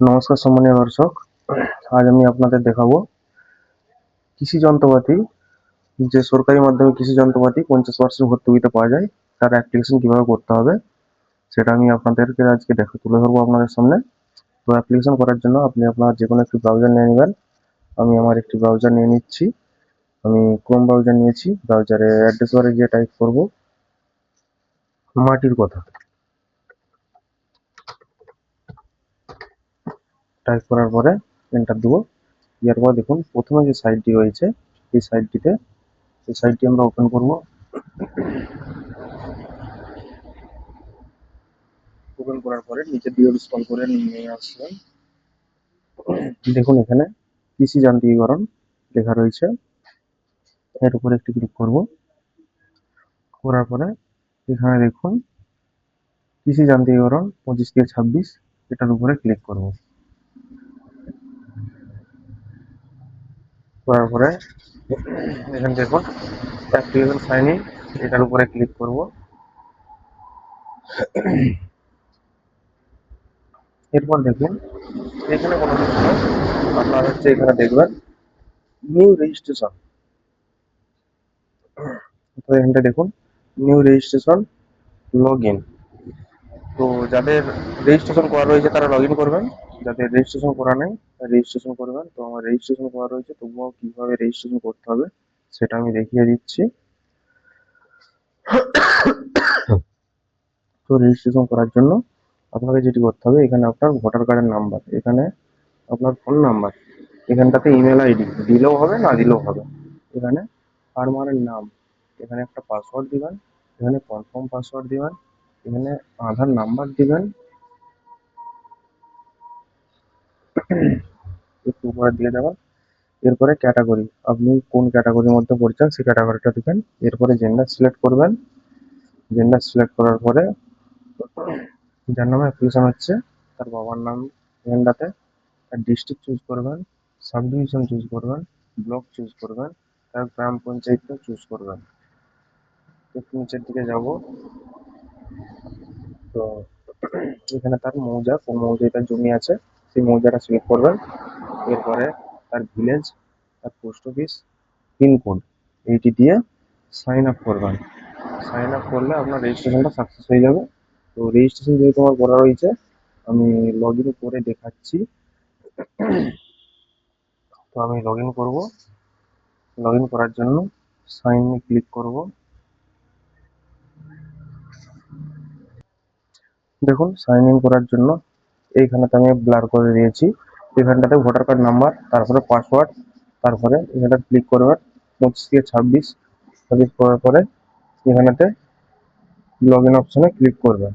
নমস্কার সম্মানীয় দর্শক, আজ আমি আপনাদের দেখাবো কৃষি যন্ত্রপাতি, যে সরকারি মাধ্যমে কৃষি যন্ত্রপাতি 50% ভর্তুকিতে পাওয়া যায়, তার অ্যাপ্লিকেশন কিভাবে করতে হবে সেটা আমি আপনাদেরকে আজকে তুলে ধরবো আপনাদের সামনে। তো অ্যাপ্লিকেশন করার জন্য আপনি আপনার যে কোনো একটি ব্রাউজার নিয়ে নেবেন। আমি আমার একটি ব্রাউজার নিয়ে নিচ্ছি। আমি ক্রোম ব্রাউজার নিয়েছি। ব্রাউজারে অ্যাড্রেস বারে গিয়ে টাইপ করব মাটির কথা। টাইপ করার পরে এন্টার দেবো। দেওয়ার পর দেখুন প্রথমে যে সাইটটি রয়েছে এই সাইটটি আমরা ওপেন করব। ওপেন করার পরে নিচের দিকে স্ক্রল করে নিয়ে আসবেন। দেখুন এখানে কৃষি যান্ত্রিকীকরণ লেখা রয়েছে, এর উপরে একটি ক্লিক করব। করার পরে এখানে দেখুন কৃষি যান্ত্রিকীকরণ 25 থেকে 26, এটার উপরে ক্লিক করব। করার পরে এখানে দেখুন অ্যাপ্লিকেশন সাইন ইন, এটার উপরে ক্লিক করব। এরপর দেখুন এখানে কোনো কিছু নয়, আপনার হচ্ছে এখানে দেখবেন নিউ রেজিস্ট্রেশন। তো এখানটা দেখুন নিউ রেজিস্ট্রেশন লগ ইন। তো যাদের রেজিস্ট্রেশন করা রয়েছে তারা লগ ইন করবেন, যাদের রেজিস্ট্রেশন করা নেই রেজিস্ট্রেশন করবেন। তো আমার রেজিস্ট্রেশন করা রয়েছে, তবুও কিভাবে রেজিস্ট্রেশন করতে হবে সেটা আমি দেখিয়ে দিচ্ছি। তো রেজিস্ট্রেশন করার জন্য আপনাকে যেটি করতে হবে, এখানে আপনার ভোটার কার্ডের নাম্বার, এখানে আপনার ফোন নাম্বার, এখানটাতে ইমেল আইডি দিলেও হবে না দিলেও হবে, এখানে ফার্মারের নাম, এখানে একটা পাসওয়ার্ড দিবেন, এখানে কনফার্ম পাসওয়ার্ড দিবেন, এখানে আধার নাম্বার দিবেন, একটু উপরে দিয়ে দেবেন। এরপরে ক্যাটাগরি, আপনি কোন ক্যাটাগরির মধ্যে পড়ছেন সেই ক্যাটাগরিটা দিবেন। এরপরে জেন্ডার সিলেক্ট করবেন। জেন্ডার সিলেক্ট করার পরে যার নামে অ্যাপ্লিকেশন হচ্ছে তার বাবার নাম এখানটাতে, তার ডিস্ট্রিক্ট চুজ করবেন, সাব ডিভিশন চুজ করবেন, ব্লক চুজ করবেন, তার গ্রাম পঞ্চায়েতটা চুজ করবেন। একটু নিচের দিকে যাব, তো এখানে তার মৌজা, কোন মৌজায় তার জমি আছে সেই মৌজাটা সিলেক্ট করবেন। এরপরে তার ভিলেজ, তার পোস্ট অফিস, পিনকোড এইটি দিয়ে সাইন আপ করবেন। সাইন আপ করলে আপনার রেজিস্ট্রেশনটা সাকসেস হয়ে যাবে। তো রেজিস্ট্রেশন যেহেতু আমার করা রয়েছে, আমি লগ ইন করে দেখাচ্ছি। তো আমি লগ ইন করবো। লগ ইন করার জন্য সাইন ইন ক্লিক করব। দেখুন সাইন ইন করার জন্য এইখানেতে আমি ব্লার করে দিয়েছি। এখানটাতে ভোটার কার্ড নাম্বার, তারপরে পাসওয়ার্ড, তারপরে এখানে ক্লিক করবেন 25 থেকে 26, ক্লিক করার পরে এখানেতে লগ ইন অপশনে ক্লিক করবেন।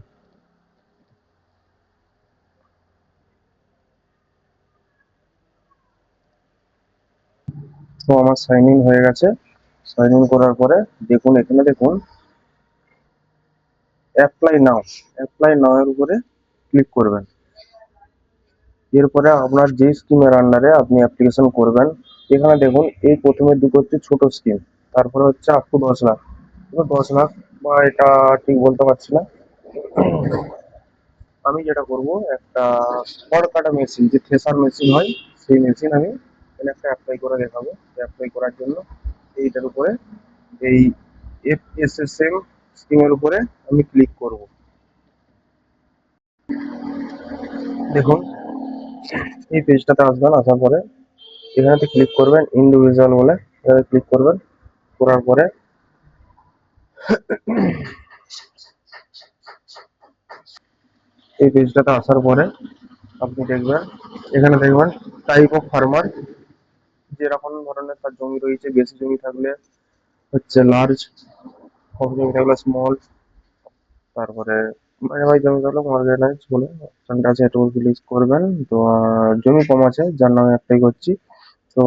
তো আমার সাইন ইন হয়ে গেছে। সাইন ইন করার পরে দেখুন এখানে দেখুন অ্যাপ্লাই নাও এর উপরে ক্লিক করবেন। এরপরে আপনার যে স্কিমের আন্ডারে আপনি অ্যাপ্লিকেশন করবেন, এখানে দেখুন এই প্রথমে দুটো হচ্ছে ছোট স্কিম, তারপরে হচ্ছে আপ টু 10 লাখ। 10 লাখ বা এটা ঠিক বলতে পারছি না। আমি যেটা করব, একটা খড় কাটা মেশিন, যে থ্রেসার মেশিন হয় সেই মেশিন আমি এখানে একটা অ্যাপ্লাই করে দেখাবো। অ্যাপ্লাই করার জন্য এইটার উপরে, এই FSSM স্কিমের উপরে আমি ক্লিক করব। দেখুন এই পেজটাতে আসবেন, আসার পরে এখানেতে ক্লিক করবেন ইন্ডিভিজুয়াল বলে, এখানে ক্লিক করবেন। করার পরে এই পেজটাতে আসার পরে আপনি দেখবেন, এখানে দেখবেন টাইপ অফ ফার্মার, যেরকম ধরনের তার জমি রয়েছে, বেশি জমি থাকলে হচ্ছে লার্জ, কম জমি থাকলে স্মল, তারপরে মাঝামাঝি জমি থাকলে অর্গানাইজ বলে অপশনটা আছে, এটুকু ক্লিক করবেন। তো জমি কম আছে যার নামে অ্যাপ্লাই করছি, তো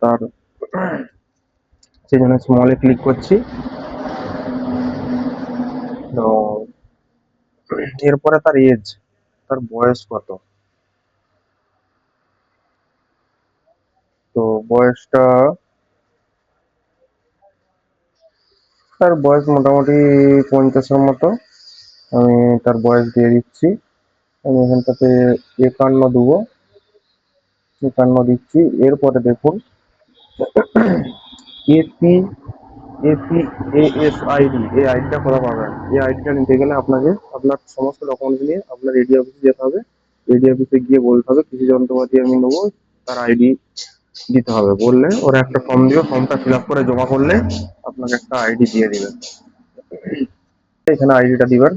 তার সেই জন্য স্মলে ক্লিক করছি। তো এরপরে তার এজ, তার বয়স কত, তো বয়সটা, তার বয়স মোটামুটি 50-এর মতো। আমি তার বয়স দিয়ে দিচ্ছি। আমি এখানটাতে 51 দেবো। 55 দিচ্ছি। এরপরে দেখুন এপি এপিএএসআইডি, এই আইডিটা কোথা পাবেন? এই আইডিটা নিতে গেলে আপনাকে আপনার সমস্ত ডকুমেন্টস নিয়ে আপনার এডি অফিসে যেতে হবে। এডি অফিসে গিয়ে বলতে হবে কৃষি যন্ত্রপাতি আমি নেবো, তার আইডি দিতে হবে। বললে ওরা একটা ফর্ম দিবে, ফর্মটা ফিল আপ করে জমা করলে আপনাকে একটা আইডি দিয়ে দিবে। এখানে আইডিটা দিবেন,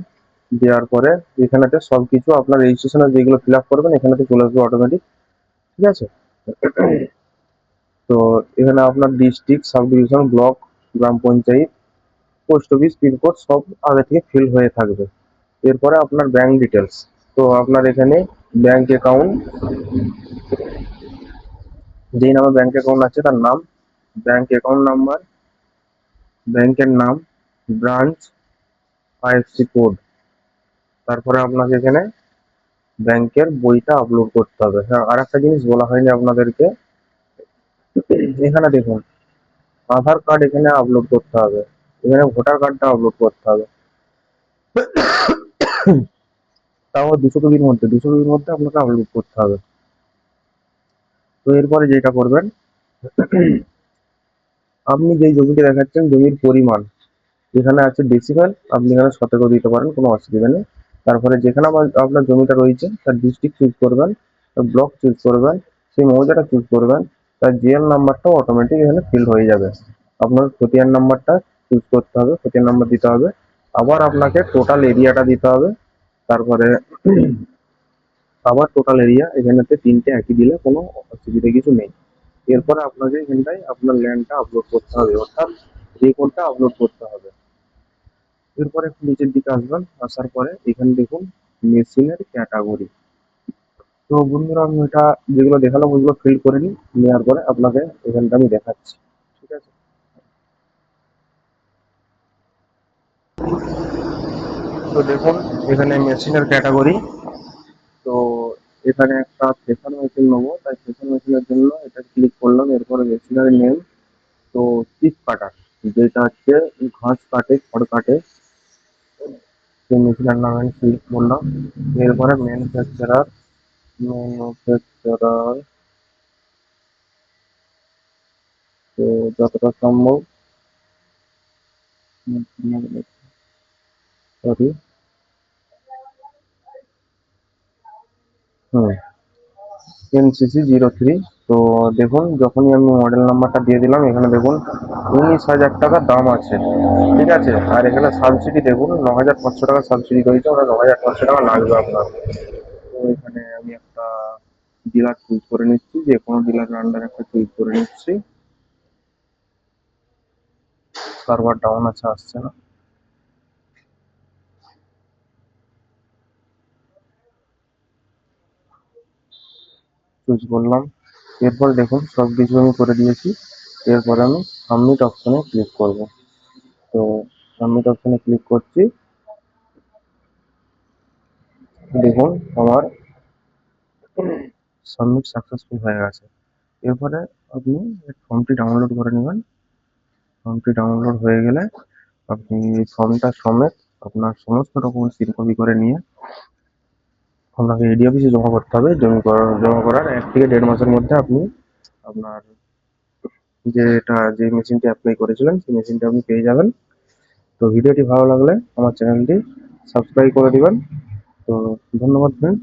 দেওয়ার পরে এখানেতে সবকিছু আপনার রেজিস্ট্রেশনের যেগুলো ফিল আপ করবেন এখানেতে চলে আসবে অটোমেটিক। ঠিক আছে? তো এখানে আপনার ডিস্ট্রিক্ট, সাব ডিভিশন, ব্লক, গ্রাম পঞ্চায়েত, পোস্ট অফিস, পিনকোড সব আগে থেকে ফিল হয়ে থাকবে। এরপরে আপনার ব্যাংক ডিটেলস, তো আপনার এখানে ব্যাংক অ্যাকাউন্ট, যেই নামে ব্যাংক অ্যাকাউন্ট আছে তার নাম, ব্যাংক অ্যাকাউন্ট নাম্বার, ব্যাংকের নাম, ব্রাঞ্চ, আইএফসি কোড। তারপরে আপনাকে এখানে ব্যাংকের বইটা আপলোড করতে হবে। হ্যাঁ, আর একটা জিনিস বলা হয়নি আপনাদেরকে, এখানে দেখুন আধার কার্ড এখানে আপলোড করতে হবে, এখানে ভোটার কার্ডটা আপলোড করতে হবে। তাও 200 কেবির মধ্যে আপনাকে আপলোড করতে হবে। তো এরপরে যেটা করবেন, আপনি যেই জমিতে দেখাচ্ছেন জমির পরিমাণ এখানে আছে ডেসিমেল, আপনি এখানে শতকও দিতে পারেন, কোনো অসুবিধা নেই। তারপরে যেখানে আপনার জমিটা রয়েছে তার ডিস্ট্রিক্ট চুজ করবেন, তার ব্লক চুজ করবেন, সেই মৌজাটা চুজ করবেন, তার জিএল নাম্বারটাও অটোমেটিক এখানে ফিল হয়ে যাবে। আপনার খতিয়ান নাম্বারটা চুজ করতে হবে, খতিয়ান নাম্বার দিতে হবে, আবার আপনাকে টোটাল এরিয়াটা দিতে হবে। তারপরে আবার টোটাল এরিয়া এখানেতে 3টে একই দিলে কোনো অসুবিধা কিছু নেই। এরপরে আপনাকে এখানটায় আপনার ল্যান্ডটা আপলোড করতে হবে, অর্থাৎ রেকর্ডটা আপলোড করতে হবে। এরপরে একটু নিচের দিকে আসবেন, আসার পরে এখানে দেখুন মেশিনের ক্যাটাগরি। তো বন্ধুরা আমি এটা যেগুলো দেখালাম ওইগুলো ফিল করে নিই, নেওয়ার পরে আপনাকে এখানটা আমি দেখাচ্ছি। ঠিক আছে? তো দেখুন এখানে মেশিনের ক্যাটাগরি, তো এখানে একটা প্রেসার মেশিন নেবো, তাই প্রেসার মেশিনের জন্য এটা ক্লিক করলাম। এরপরে মেশিনের নেম, তো চিপ কাটার, যেটা হচ্ছে ঘাস কাটে, খড় কাটে, সেই মেশিনের নাম আমি ক্লিক করলাম। এরপরে ম্যানুফ্যাকচারার, তো যতটা সম্ভব সরি, হুম, NCC 03। তো দেখুন যখনই আমি মডেল নাম্বারটা দিয়ে দিলাম এখানে দেখুন 19,000 টাকা দাম আছে। ঠিক আছে? আর এখানে সাবসিডি দেখুন 9,500 টাকা সাবসিডি রয়েছে, ওরা 9,500 টাকা লাগবে আপনার। তো এখানে আমি একটা ডিলার চুজ করে নিচ্ছি, যে কোনো ডিলারের আন্ডার একটা চুজ করে নিচ্ছি। সার্ভার ডাউন আছে, আসছে না। চুজ করলাম। এরপর দেখুন সব কিছু আমি করে দিয়েছি। এরপর আমি সাবমিট অপশনে ক্লিক করব। তো সাবমিট অপশনে ক্লিক করছি, দেখুন আমার সাবমিট সাকসেসফুল হয়ে গেছে। এরপরে আপনি ফর্মটি ডাউনলোড করে নেবেন। ফর্মটি ডাউনলোড হয়ে গেলে আপনি এই ফর্মটা সমেত আপনার সমস্ত ডকুমেন্টস কপি করে নিয়ে আপনাকে এডি অফিসে জমা করতে হবে। জমা করার 1 থেকে 1.5 মাসের মধ্যে আপনি আপনার যে মেশিনটি অ্যাপ্লাই করেছিলেন সেই মেশিনটা আপনি পেয়ে যাবেন। তো ভিডিওটি ভালো লাগলে আমার চ্যানেলটি সাবস্ক্রাইব করে দিবেন। তো ধন্যবাদ ফ্রেন্ড।